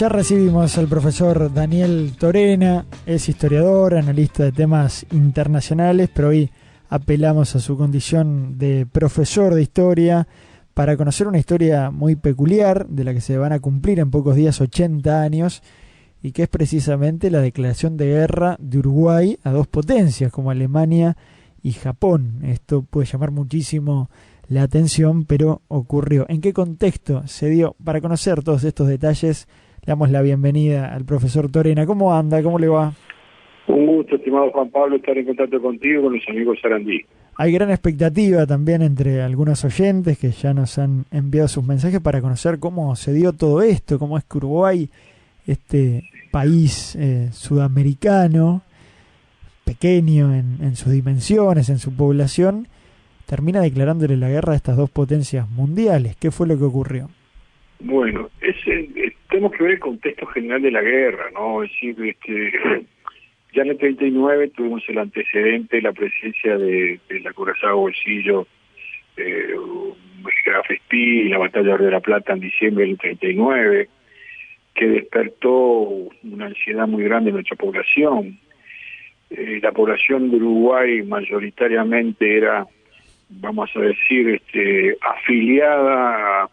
Ya recibimos al profesor Daniel Torena, es historiador, analista de temas internacionales, pero hoy apelamos a su condición de profesor de historia para conocer una historia muy peculiar de la que se van a cumplir en pocos días 80 años y que es precisamente la declaración de guerra de Uruguay a dos potencias como Alemania y Japón. Esto puede llamar muchísimo la atención, pero ocurrió. ¿En qué contexto se dio? Para conocer todos estos detalles, le damos la bienvenida al profesor Torena. ¿Cómo anda? ¿Cómo le va? Un gusto, estimado Juan Pablo, estar en contacto contigo y con los amigos Sarandí. Hay gran expectativa también entre algunos oyentes que ya nos han enviado sus mensajes para conocer cómo se dio todo esto, cómo es que Uruguay, este país sudamericano, pequeño en sus dimensiones, en su población, termina declarándole la guerra a estas dos potencias mundiales. ¿Qué fue lo que ocurrió? Bueno, tenemos que ver el contexto general de la guerra, ¿no? Es decir, ya en el 39 tuvimos el antecedente de la presencia de la Curazao Bolsillo, Graf Spee, la batalla de La Plata en diciembre del 39, que despertó una ansiedad muy grande en nuestra población. La población de Uruguay mayoritariamente era, vamos a decir, afiliada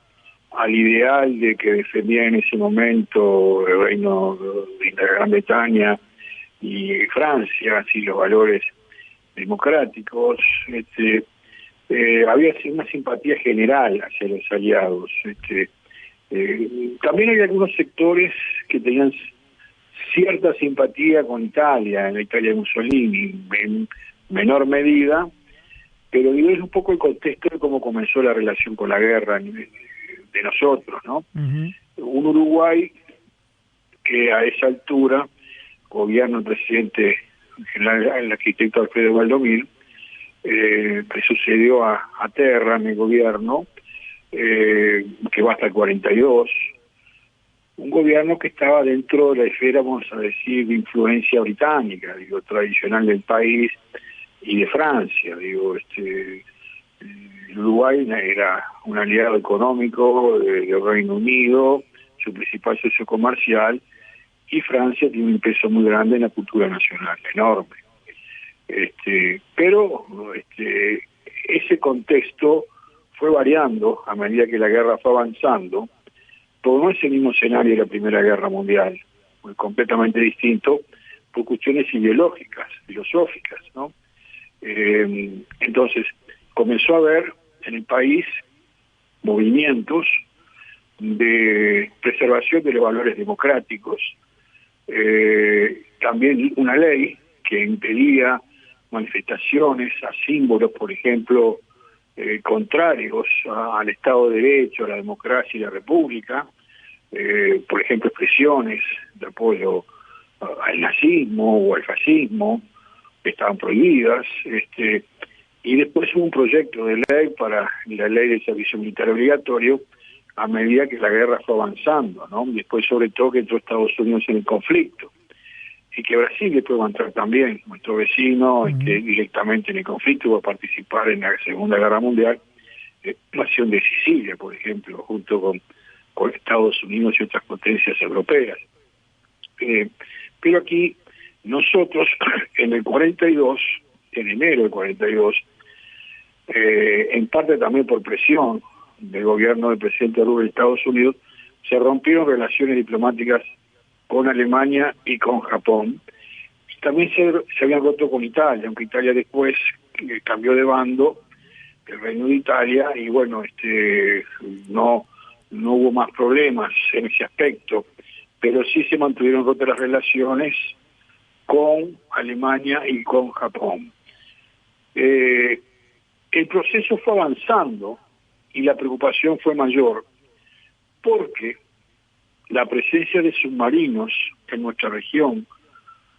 al ideal de que defendía en ese momento el reino de la Gran Bretaña y Francia, así los valores democráticos. Había una simpatía general hacia los aliados. También hay algunos sectores que tenían cierta simpatía con Italia, en la Italia de Mussolini, en menor medida, pero digo, es un poco el contexto de cómo comenzó la relación con la guerra de nosotros, ¿no? Uh-huh. Un Uruguay que a esa altura gobierna el presidente general, el arquitecto Alfredo Valdomir, que sucedió a Terra en el gobierno, que va hasta el 42, un gobierno que estaba dentro de la esfera, vamos a decir, de influencia británica, digo, tradicional del país y de Francia, digo, Uruguay era un aliado económico del Reino Unido, su principal socio comercial, y Francia tiene un peso muy grande en la cultura nacional, enorme. Pero ese contexto fue variando a medida que la guerra fue avanzando, pero no es el mismo escenario de la Primera Guerra Mundial, muy completamente distinto por cuestiones ideológicas, filosóficas, ¿no? Entonces, comenzó a haber en el país movimientos de preservación de los valores democráticos, también una ley que impedía manifestaciones a símbolos, por ejemplo, contrarios al Estado de Derecho, a la democracia y la República, por ejemplo, expresiones de apoyo al nazismo o al fascismo, que estaban prohibidas, y después hubo un proyecto de ley para la ley del servicio militar obligatorio a medida que la guerra fue avanzando, ¿no? Después, sobre todo, que entró Estados Unidos en el conflicto, y que Brasil después va a entrar también, nuestro vecino, que directamente en el conflicto va a participar en la Segunda Guerra Mundial, nación de Sicilia, por ejemplo, junto con Estados Unidos y otras potencias europeas. Pero aquí, nosotros, en el 42, en enero del 42, en parte también por presión del gobierno del presidente Roosevelt de Estados Unidos, se rompieron relaciones diplomáticas con Alemania y con Japón. Y también se habían roto con Italia, aunque Italia después cambió de bando, el Reino de Italia, y bueno, no hubo más problemas en ese aspecto, pero sí se mantuvieron rotas las relaciones con Alemania y con Japón. El proceso fue avanzando y la preocupación fue mayor porque la presencia de submarinos en nuestra región,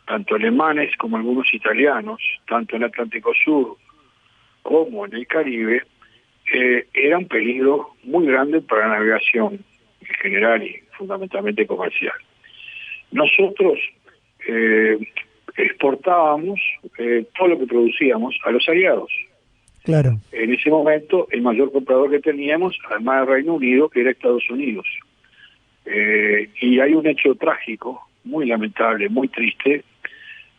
tanto alemanes como algunos italianos, tanto en el Atlántico Sur como en el Caribe, era un peligro muy grande para la navegación en general y fundamentalmente comercial. Nosotros exportábamos todo lo que producíamos a los aliados. Claro. En ese momento, el mayor comprador que teníamos, además del Reino Unido, era Estados Unidos. Y hay un hecho trágico, muy lamentable, muy triste,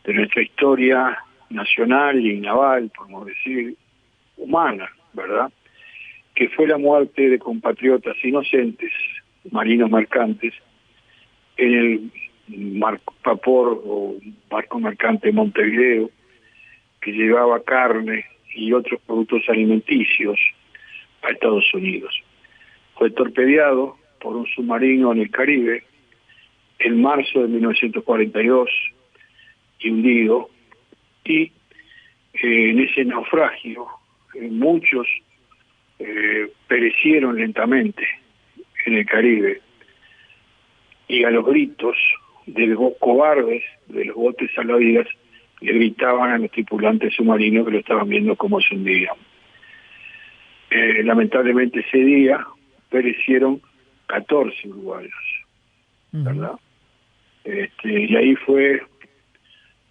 de nuestra historia nacional y naval, podemos decir, humana, ¿verdad? Que fue la muerte de compatriotas inocentes, marinos mercantes, en el vapor o barco mercante Montevideo, que llevaba carne y otros productos alimenticios a Estados Unidos. Fue torpedeado por un submarino en el Caribe en marzo de 1942 y hundido, y en ese naufragio muchos perecieron lentamente en el Caribe, y a los gritos de los cobardes de los botes salvavidas le gritaban a los tripulantes submarinos que lo estaban viendo cómo se hundía. Lamentablemente ese día perecieron 14 uruguayos, ¿verdad? Y ahí fue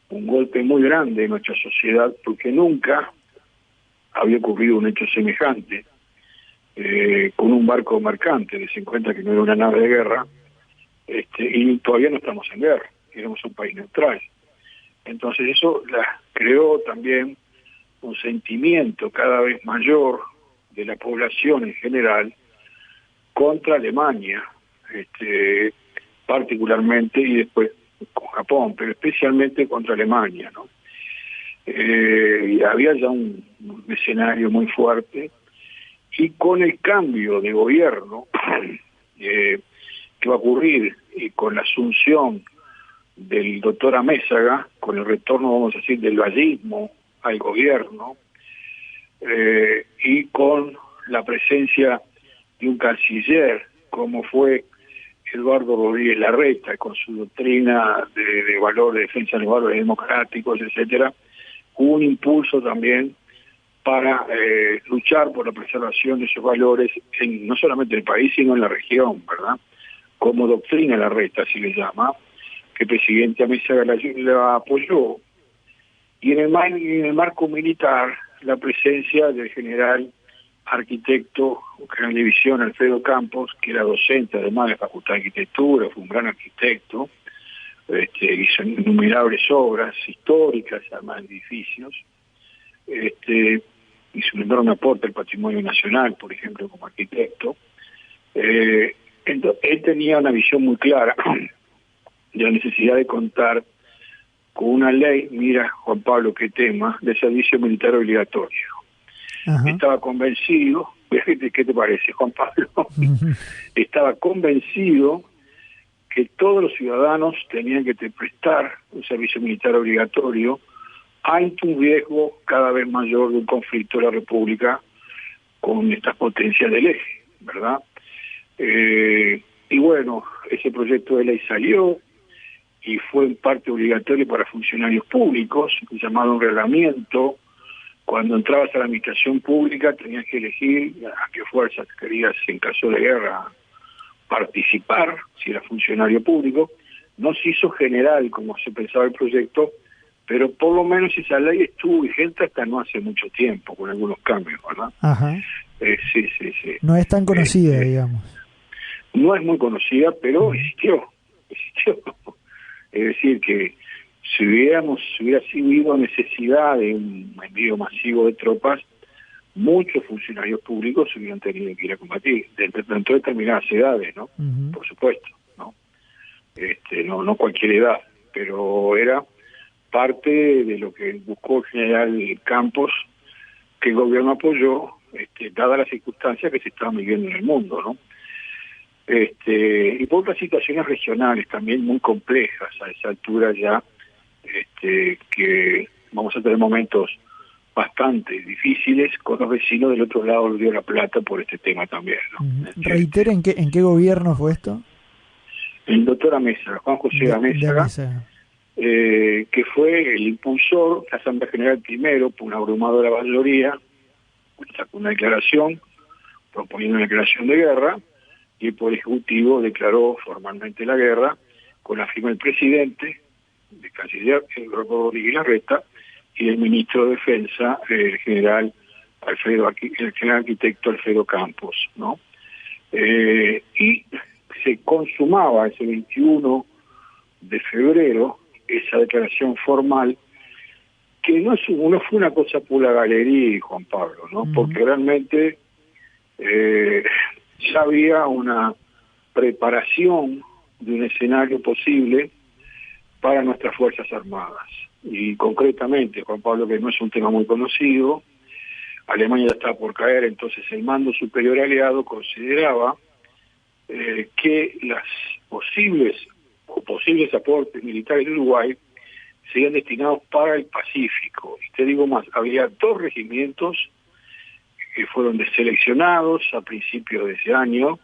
un golpe muy grande en nuestra sociedad, porque nunca había ocurrido un hecho semejante con un barco mercante. Des en cuenta que no era una nave de guerra, y todavía no estamos en guerra, éramos un país neutral. Entonces eso creó también un sentimiento cada vez mayor de la población en general contra Alemania, particularmente, y después con Japón, pero especialmente contra Alemania, ¿no? Y había ya un escenario muy fuerte, y con el cambio de gobierno que va a ocurrir, y con la asunción del doctor Amézaga, con el retorno, vamos a decir, del vallismo al gobierno, y con la presencia de un canciller como fue Eduardo Rodríguez Larreta, con su doctrina de valor, de defensa de los valores democráticos, etcétera, hubo un impulso también para luchar por la preservación de esos valores, no solamente en el país, sino en la región, ¿verdad? Como doctrina Larreta, así le llama, que el presidente Amézaga la apoyó. Y en el marco militar, la presencia del general arquitecto, general de división Alfredo Campos, que era docente además de la Facultad de Arquitectura, fue un gran arquitecto, hizo innumerables obras históricas, además de edificios, hizo un enorme aporte al patrimonio nacional, por ejemplo, como arquitecto. Entonces, él tenía una visión muy clara de la necesidad de contar con una ley, mira Juan Pablo qué tema, de servicio militar obligatorio. Ajá. Estaba convencido, ¿qué te parece, Juan Pablo? Estaba convencido que todos los ciudadanos tenían que prestar un servicio militar obligatorio ante un riesgo cada vez mayor de un conflicto de la República con estas potencias del eje, ¿verdad? Y bueno, ese proyecto de ley salió y fue en parte obligatorio para funcionarios públicos, llamado un reglamento. Cuando entrabas a la administración pública tenías que elegir a qué fuerzas querías en caso de guerra participar, si era funcionario público. No se hizo general como se pensaba el proyecto, pero por lo menos esa ley estuvo vigente hasta no hace mucho tiempo, con algunos cambios, ¿verdad? Ajá. Sí. No es tan conocida, digamos. No es muy conocida, pero existió. Es decir, que si hubiera habido necesidad de un envío masivo de tropas, muchos funcionarios públicos hubieran tenido que ir a combatir, dentro de determinadas edades, ¿no? Por supuesto, ¿no? No cualquier edad, pero era parte de lo que buscó el general Campos, que el gobierno apoyó, dadas las circunstancias que se estaban viviendo en el mundo, ¿no? Y por otras situaciones regionales también muy complejas a esa altura ya, que vamos a tener momentos bastante difíciles con los vecinos del otro lado del Río de la Plata por este tema también, ¿no? Reitera, ¿en qué gobierno fue esto? El doctor Amézaga, Juan José Amézaga, que fue el impulsor, la Asamblea General primero, por una abrumadora mayoría, sacó una declaración proponiendo una declaración de guerra, y el Poder Ejecutivo declaró formalmente la guerra con la firma del presidente, del canciller Rodríguez Larreta, y del ministro de Defensa, el general arquitecto Alfredo Campos, ¿no? Y se consumaba ese 21 de febrero esa declaración formal, que no fue una cosa pura galería, Juan Pablo, ¿no? Porque realmente ya había una preparación de un escenario posible para nuestras Fuerzas Armadas. Y concretamente, Juan Pablo, que no es un tema muy conocido, Alemania ya estaba por caer, entonces el mando superior aliado consideraba que las posibles aportes militares de Uruguay serían destinados para el Pacífico. Y te digo más, había 2 regimientos que fueron deseleccionados a principios de ese año,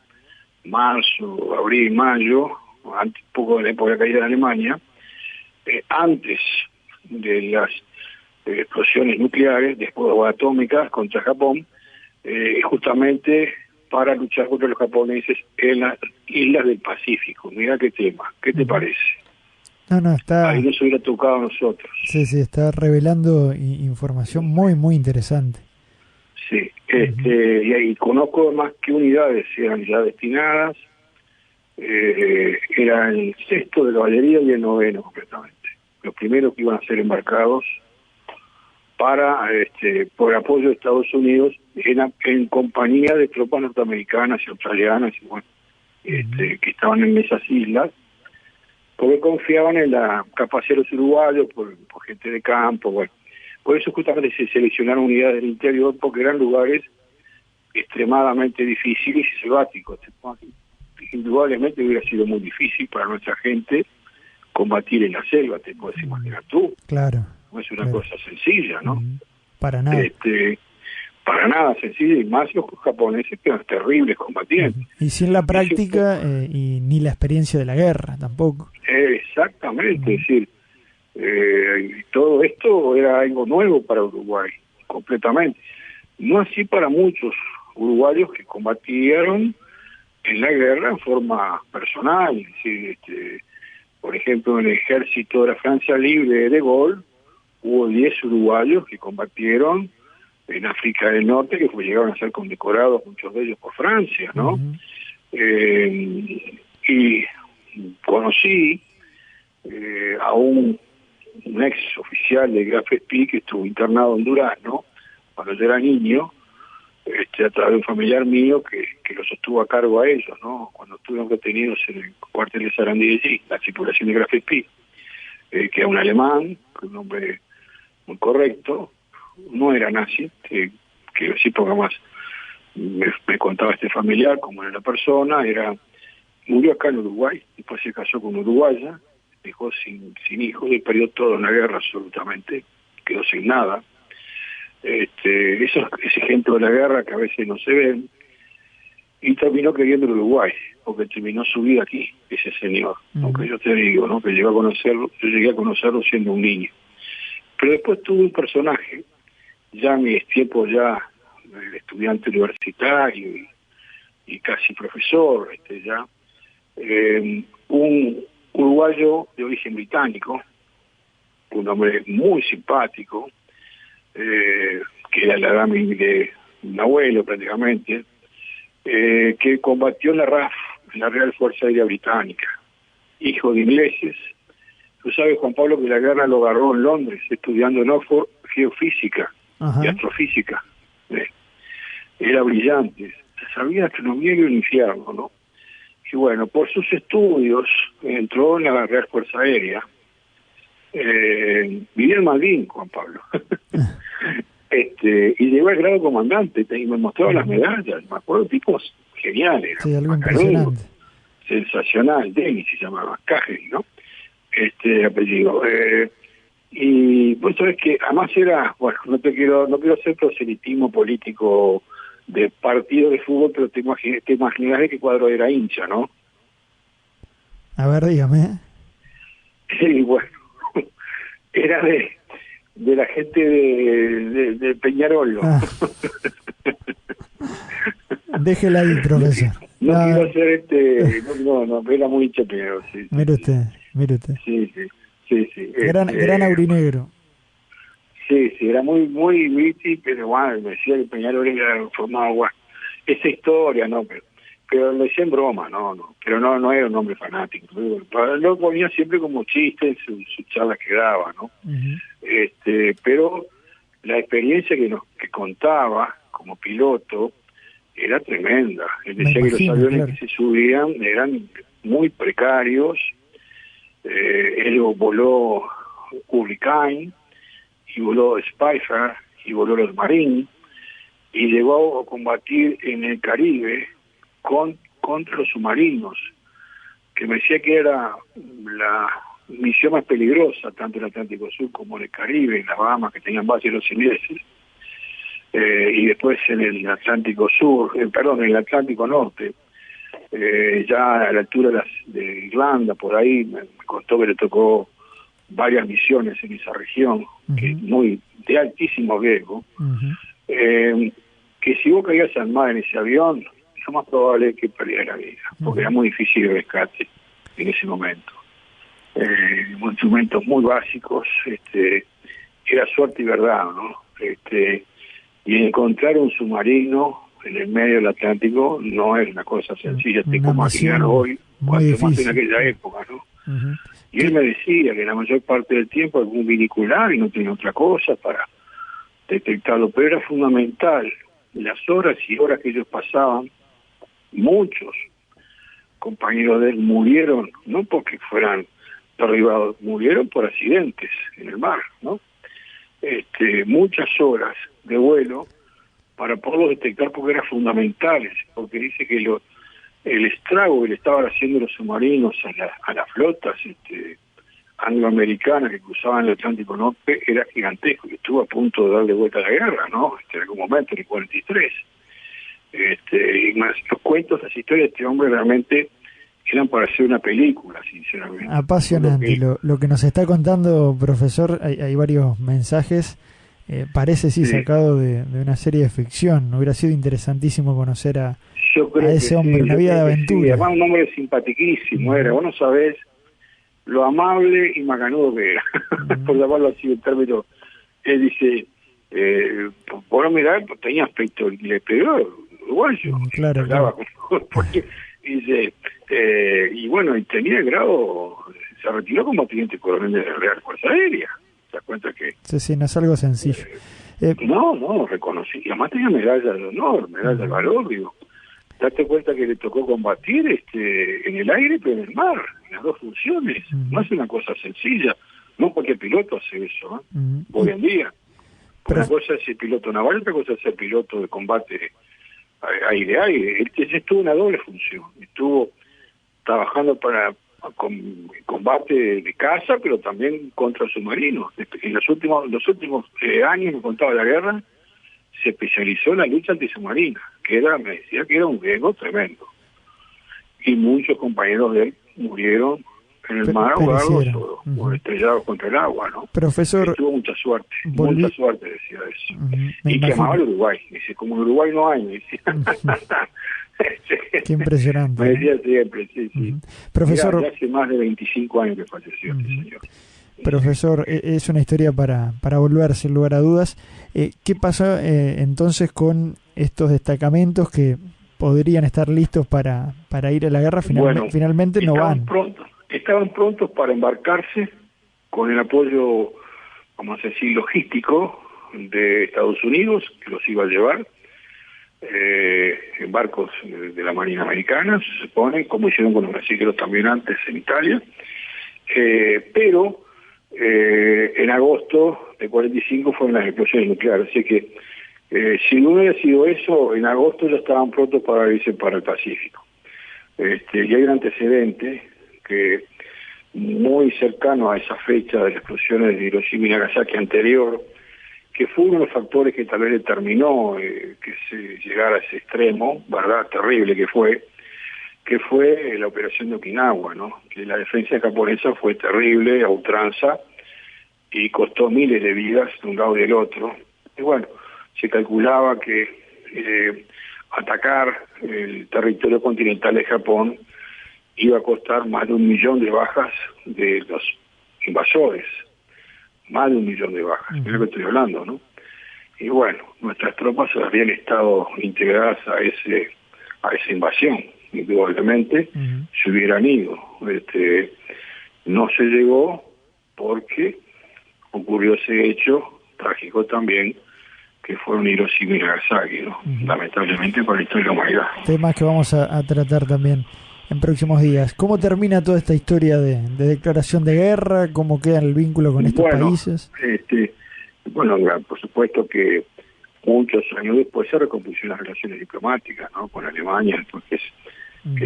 marzo, abril, mayo, un poco de la época de caída de Alemania, antes de las explosiones nucleares, después atómicas contra Japón, justamente para luchar contra los japoneses en las islas del Pacífico. Mira qué tema, ¿qué te parece? No, está... Ahí nos hubiera tocado a nosotros. Sí, está revelando información muy, muy interesante. Sí, y ahí conozco más que unidades eran ya destinadas, era el 6º de caballería y el 9º completamente. Los primeros que iban a ser embarcados para por apoyo de Estados Unidos en compañía de tropas norteamericanas y australianas y bueno, que estaban en esas islas, porque confiaban en la capacidad de los uruguayos por gente de campo. Bueno, por eso justamente se seleccionaron unidades del interior, porque eran lugares extremadamente difíciles y selváticos. Indudablemente hubiera sido muy difícil para nuestra gente combatir en la selva, te puedes imaginar tú. Claro. No es una cosa sencilla, ¿no? Para nada. Para nada sencilla, y más los japoneses, que eran terribles combatientes. Y sin la práctica y ni la experiencia de la guerra tampoco. Exactamente, es decir, todo esto era algo nuevo para Uruguay, completamente. No así para muchos uruguayos que combatieron en la guerra en forma personal, es decir, por ejemplo, en el ejército de la Francia Libre de Gaulle hubo 10 uruguayos que combatieron en África del Norte, que llegaron a ser condecorados, muchos de ellos por Francia, ¿no? Y conocí a un ex oficial de Graf Spee que estuvo internado en Durazno cuando yo era niño, a través de un familiar mío que los sostuvo a cargo a ellos, ¿no? Cuando estuvieron detenidos en el cuartel de Sarandí de allí, la tripulación de Graf Spee, que era un alemán, un hombre muy correcto, no era nazi, que sí, porque más me contaba este familiar cómo era la persona, murió acá en Uruguay, después se casó con una uruguaya, dejó sin hijos y perdió todo en la guerra absolutamente, quedó sin nada. Ese ejemplo de la guerra que a veces no se ven, y terminó queriendo el Uruguay, porque terminó su vida aquí, ese señor, aunque yo te digo, ¿no? Que yo llegué a conocerlo siendo un niño. Pero después tuve un personaje, ya en mis tiempos ya estudiante universitario y casi profesor, un uruguayo de origen británico, un hombre muy simpático, que era la edad de un abuelo prácticamente, que combatió en la RAF, en la Real Fuerza Aérea Británica, hijo de ingleses. Tú sabes, Juan Pablo, que la guerra lo agarró en Londres, estudiando en Oxford geofísica y astrofísica. Era brillante, sabía astronomía y el infierno, ¿no? Y bueno, por sus estudios entró en la Real Fuerza Aérea. Vivía en Madrid, Juan Pablo. Y llegó al grado de comandante y me mostraba las medallas, me acuerdo, tipos geniales. Sí, algo impresionante. Sensacional, Denis se llamaba, Cajery, ¿no? Apellido. Y vos sabés que además era, bueno, no quiero hacer proselitismo político de partido de fútbol, pero te imaginas de qué cuadro era hincha, ¿no? A ver, dígame. Y bueno, era de la gente de Peñarol. Déjela ahí, profesor. No quiero hacer no, era muy hincha Peñarol. Sí, mire usted. Sí. Gran aurinegro. Sí, era muy, muy pero bueno, me decía que Peñarol era formado, bueno, esa historia, ¿no? Pero pero lo decía en broma, pero no era un hombre fanático, lo ponía siempre como chiste en sus charlas que daba, ¿no? Pero la experiencia que contaba como piloto era tremenda. Él decía que los aviones que se subían eran muy precarios. Él voló Hurricane y voló Spitfire y voló los Marine y llegó a combatir en el Caribe contra los submarinos, que me decía que era la misión más peligrosa, tanto en el Atlántico Sur como en el Caribe, en las Bahamas, que tenían bases los ingleses, y después en el Atlántico Sur, en el Atlántico Norte, ya a la altura de Irlanda, por ahí, me contó que le tocó varias misiones en esa región, que de altísimo riesgo, que si vos caías al mar en ese avión, lo más probable es que perdieras la vida, porque era muy difícil el rescate en ese momento. Instrumentos muy básicos, era suerte y verdad, ¿no? Y encontrar un submarino en el medio del Atlántico no es una cosa sencilla, te como imaginar hoy, cuanto más en aquella época, ¿no? Y él me decía que la mayor parte del tiempo algún binocular y no tenía otra cosa para detectarlo, pero era fundamental las horas y horas que ellos pasaban. Muchos compañeros de él murieron, no porque fueran derribados, murieron por accidentes en el mar, ¿no? Muchas horas de vuelo para poderlo detectar, porque era fundamental, porque dice que el estrago que le estaban haciendo los submarinos a las flotas angloamericanas que cruzaban el Atlántico Norte era gigantesco, y estuvo a punto de darle vuelta a la guerra, ¿no? En algún momento, en el 43. Y más los cuentos, las historias de este hombre realmente eran para hacer una película, sinceramente. Apasionante lo que nos está contando, profesor. Hay varios mensajes, parece sacado de una serie de ficción. Hubiera sido interesantísimo conocer a ese hombre, una vida de aventura. Sí, además un hombre simpaticísimo era, vos no sabés lo amable y macanudo que era, por llamarlo así en términos. Él dice, por no mirar, tenía aspecto inglés, pero uruguayo. Claro. Porque dice, y bueno, y tenía el grado, se retiró como teniente coronel de la Real Fuerza Aérea. ¿Te das cuenta que? Sí, no es algo sencillo. No, reconocí. Y además tenía medalla de honor, medalla de valor, digo. Date cuenta que le tocó combatir en el aire, pero en el mar, en las dos funciones. No es una cosa sencilla. No cualquier piloto hace eso, hoy en día. Una cosa es ser piloto naval, otra cosa es ser piloto de combate aire-aire. Él estuvo una doble función. Estuvo trabajando para combate de caza, pero también contra submarinos. En los últimos años, me contaba la guerra, se especializó en la lucha antisubmarina, me decía que era un riesgo tremendo. Y muchos compañeros de él murieron en el mar ahogados o estrellados contra el agua, ¿no? Profesor, tuvo mucha suerte, decía eso. Y que amaba el Uruguay. Dice, como en Uruguay no hay, me decía. Qué impresionante. Me decía siempre, sí. Profesor, mirá, hace más de 25 años que falleció este señor. Profesor, es una historia para volver sin lugar a dudas. ¿Qué pasa entonces con estos destacamentos que podrían estar listos para ir a la guerra? Finalmente no van. Estaban prontos para embarcarse con el apoyo, vamos a decir, logístico de Estados Unidos, que los iba a llevar en barcos de la Marina Americana, se supone, como hicieron con los brasileños también antes en Italia, pero en agosto de 45 fueron las explosiones nucleares, así que si no hubiera sido eso, en agosto ya estaban prontos para irse para el Pacífico. Y hay un antecedente que muy cercano a esa fecha de las explosiones de Hiroshima y Nagasaki anterior, que fue uno de los factores que tal vez determinó que se llegara a ese extremo, verdad terrible que fue la operación de Okinawa, ¿no? Que la defensa japonesa fue terrible, a ultranza, y costó miles de vidas de un lado y del otro. Y bueno, se calculaba que atacar el territorio continental de Japón iba a costar más de 1 millón de bajas de los invasores. Más de 1 millón de bajas, es lo que estoy hablando, ¿no? Y bueno, nuestras tropas habían estado integradas a esa invasión, indudablemente, se hubieran ido. No se llegó porque ocurrió ese hecho trágico también, que fueron Hiroshima y Nagasaki, ¿no? Lamentablemente para la historia de la humanidad. Temas que vamos a tratar también en próximos días. ¿Cómo termina toda esta historia de declaración de guerra? ¿Cómo queda el vínculo con estos países? Bueno, por supuesto que muchos años después se recompusieron las relaciones diplomáticas, ¿no? Con Alemania, después que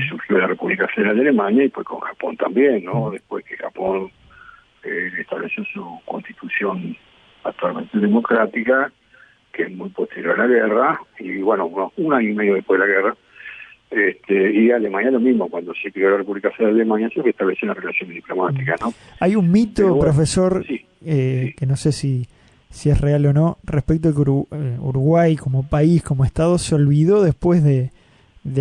surgió la República Federal de Alemania, y pues con Japón también, ¿no? Después que Japón estableció su constitución actualmente democrática, que es muy posterior a la guerra, y bueno, un año y medio después de la guerra, y Alemania lo mismo, cuando se creó la República Federal de Alemania se estableció una relación diplomática, ¿no? Hay un mito, bueno, profesor, sí. Que no sé si es real o no, respecto a que Uruguay como país, como Estado, se olvidó después de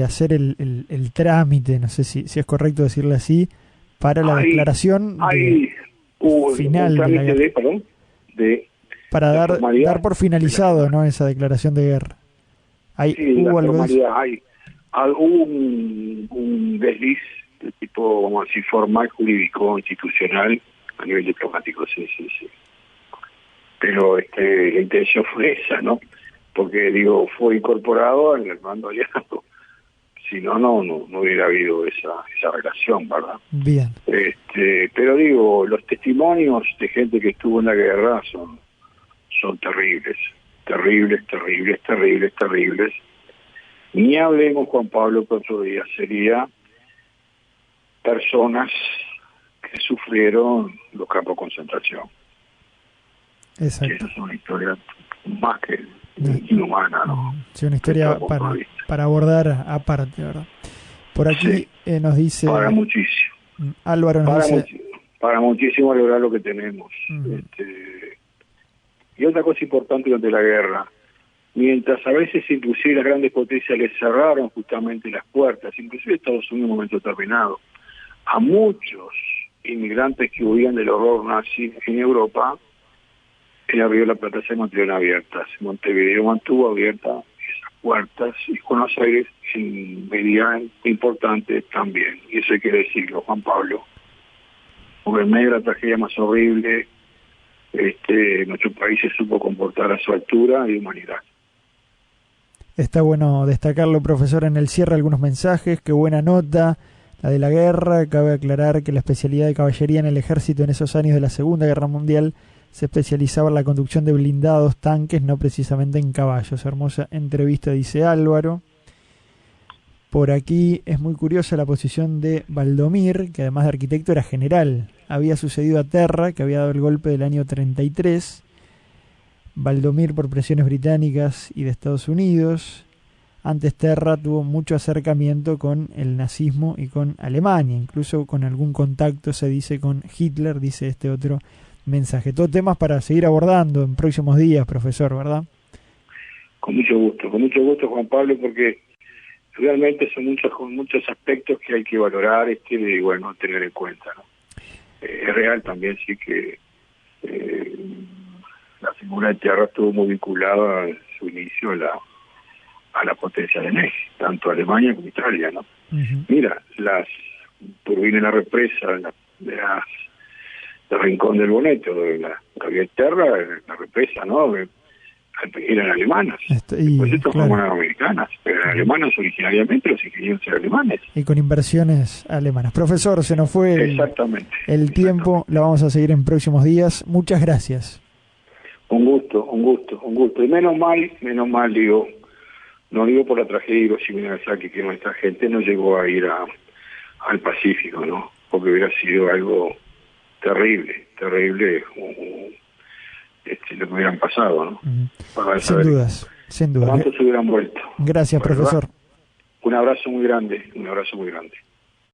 hacer el trámite, no sé si es correcto decirle así, para la declaración final de la guerra. Para dar por finalizado, ¿no?, esa declaración de guerra. ¿Hubo algo de eso? Hubo un desliz de tipo, vamos a decir, formal, jurídico, institucional, a nivel diplomático, sí. Pero la intención fue esa, ¿no? Porque, fue incorporado al mando aliado. Si no hubiera habido esa relación, ¿verdad? Bien. Pero los testimonios de gente que estuvo en la guerra son terribles. Ni hablemos, Juan Pablo, que otro día sería personas que sufrieron los campos de concentración. Exacto. Esa es una historia más que inhumana, ¿no? Sí, una historia para abordar aparte, ¿verdad? Por aquí nos dice... Para muchísimo. Álvaro nos dice... Para muchísimo lograr lo que tenemos. Y otra cosa importante durante la guerra, mientras a veces inclusive las grandes potencias les cerraron justamente las puertas, inclusive Estados Unidos en un momento determinado, a muchos inmigrantes que huían del horror nazi en Europa, el Río de la Plata se mantuvieron abiertas. Montevideo mantuvo abiertas esas puertas, y Buenos Aires en medida importante también. Y eso hay que decirlo, Juan Pablo, porque en medio de la tragedia más horrible, nuestro país se supo comportar a su altura y humanidad. Está bueno destacarlo, profesor, en el cierre algunos mensajes. Qué buena nota la de la guerra. Cabe aclarar que la especialidad de caballería en el ejército en esos años de la Segunda Guerra Mundial se especializaba en la conducción de blindados, tanques, no precisamente en caballos. Hermosa entrevista, dice Álvaro. Por aquí es muy curiosa la posición de Valdomir, que además de arquitecto era general. Había sucedido a Terra, que había dado el golpe del año 33. Valdomir por presiones británicas y de Estados Unidos. Antes Terra tuvo mucho acercamiento con el nazismo y con Alemania, incluso con algún contacto, se dice, con Hitler, dice este otro mensaje. Todo temas para seguir abordando en próximos días, profesor, ¿verdad? Con mucho gusto, Juan Pablo, porque realmente son muchos aspectos que hay que valorar y bueno, tener en cuenta, ¿no? Es real también, sí, que la figura de Terra estuvo muy vinculada en su inicio a la potencia de eje, tanto Alemania como Italia, ¿no? Mira, viene la represa del Rincón del Boneto, de la Gabriel Terra, la represa, ¿no? Eran alemanas, pues estas fueron americanas, pero eran alemanas originariamente, los ingenieros eran alemanes. Y con inversiones alemanas. Profesor, se nos fue el tiempo, la vamos a seguir en próximos días. Muchas gracias. Un gusto. Y menos mal, digo, no digo por la tragedia de Hiroshima y Nagasaki, que nuestra gente no llegó a ir al Pacífico, ¿no? Porque hubiera sido algo terrible, lo que hubieran pasado, ¿no? Sin dudas. ¿Cuántos se hubieran vuelto? Gracias, profesor. Un abrazo muy grande.